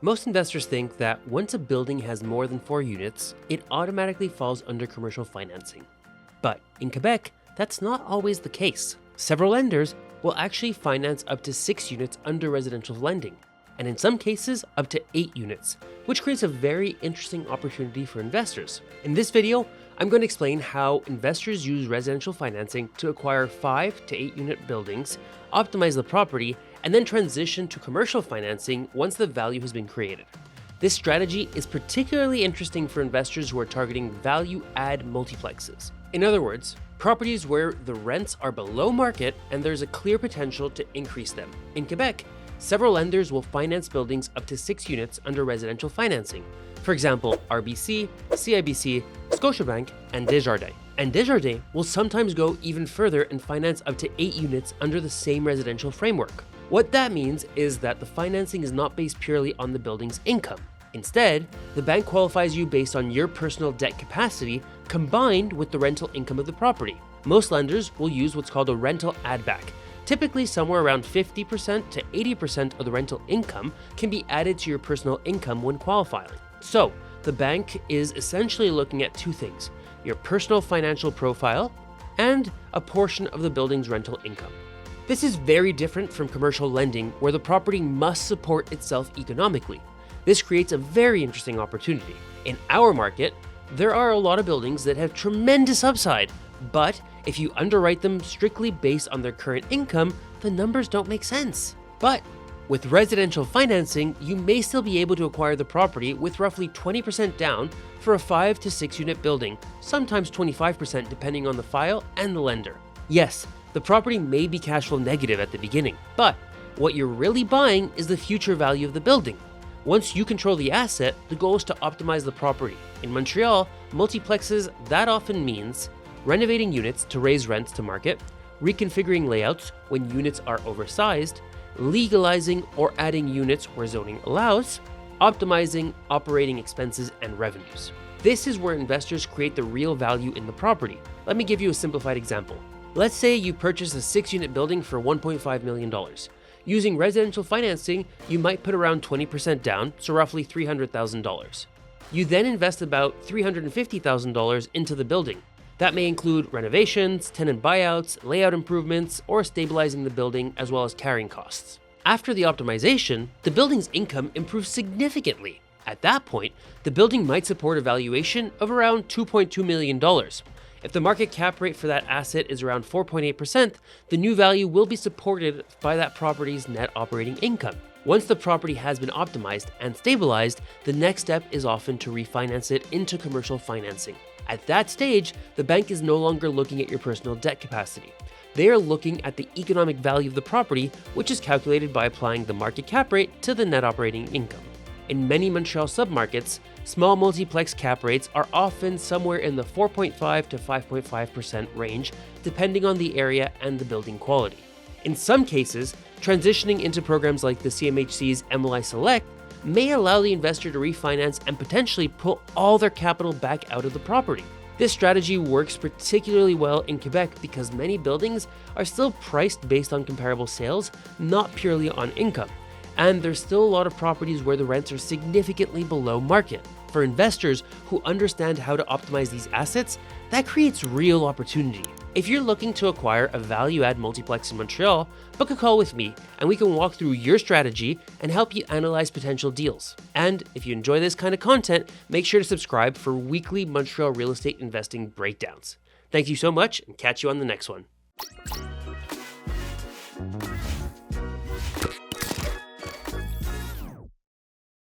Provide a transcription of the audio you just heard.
Most investors think that once a building has more than 4 units, it automatically falls under commercial financing. But in Quebec, that's not always the case. Several lenders will actually finance up to 6 units under residential lending, and in some cases up to 8 units, which creates a very interesting opportunity for investors. In this video, I'm going to explain how investors use residential financing to acquire 5 to 8 unit buildings, optimize the property, and then transition to commercial financing once the value has been created. This strategy is particularly interesting for investors who are targeting value-add multiplexes. In other words, properties where the rents are below market and there's a clear potential to increase them. In Quebec, several lenders will finance buildings up to 6 units under residential financing. For example, RBC, CIBC, Scotiabank, and Desjardins. And Desjardins will sometimes go even further and finance up to 8 units under the same residential framework. What that means is that the financing is not based purely on the building's income. Instead, the bank qualifies you based on your personal debt capacity combined with the rental income of the property. Most lenders will use what's called a rental add-back. Typically, somewhere around 50% to 80% of the rental income can be added to your personal income when qualifying. So, the bank is essentially looking at 2 things: your personal financial profile and a portion of the building's rental income. This is very different from commercial lending, where the property must support itself economically. This creates a very interesting opportunity. In our market, there are a lot of buildings that have tremendous upside, but if you underwrite them strictly based on their current income, the numbers don't make sense. But with residential financing, you may still be able to acquire the property with roughly 20% down for a 5 to 6 unit building, sometimes 25% depending on the file and the lender. Yes, the property may be cash flow negative at the beginning, but what you're really buying is the future value of the building. Once you control the asset, the goal is to optimize the property. In Montreal, multiplexes, that often means renovating units to raise rents to market, reconfiguring layouts when units are oversized, legalizing or adding units where zoning allows, optimizing operating expenses and revenues. This is where investors create the real value in the property. Let me give you a simplified example. Let's say you purchase a 6-unit building for $1.5 million. Using residential financing, you might put around 20% down, so roughly $300,000. You then invest about $350,000 into the building. That may include renovations, tenant buyouts, layout improvements, or stabilizing the building, as well as carrying costs. After the optimization, the building's income improves significantly. At that point, the building might support a valuation of around $2.2 million. If the market cap rate for that asset is around 4.8%, the new value will be supported by that property's net operating income. Once the property has been optimized and stabilized, the next step is often to refinance it into commercial financing. At that stage, the bank is no longer looking at your personal debt capacity. They are looking at the economic value of the property, which is calculated by applying the market cap rate to the net operating income. In many Montreal submarkets, small multiplex cap rates are often somewhere in the 4.5 to 5.5% range, depending on the area and the building quality. In some cases, transitioning into programs like the CMHC's MLI Select may allow the investor to refinance and potentially pull all their capital back out of the property. This strategy works particularly well in Quebec because many buildings are still priced based on comparable sales, not purely on income. And there's still a lot of properties where the rents are significantly below market. For investors who understand how to optimize these assets, that creates real opportunity. If you're looking to acquire a value-add multiplex in Montreal, book a call with me and we can walk through your strategy and help you analyze potential deals. And if you enjoy this kind of content, make sure to subscribe for weekly Montreal real estate investing breakdowns. Thank you so much and catch you on the next one.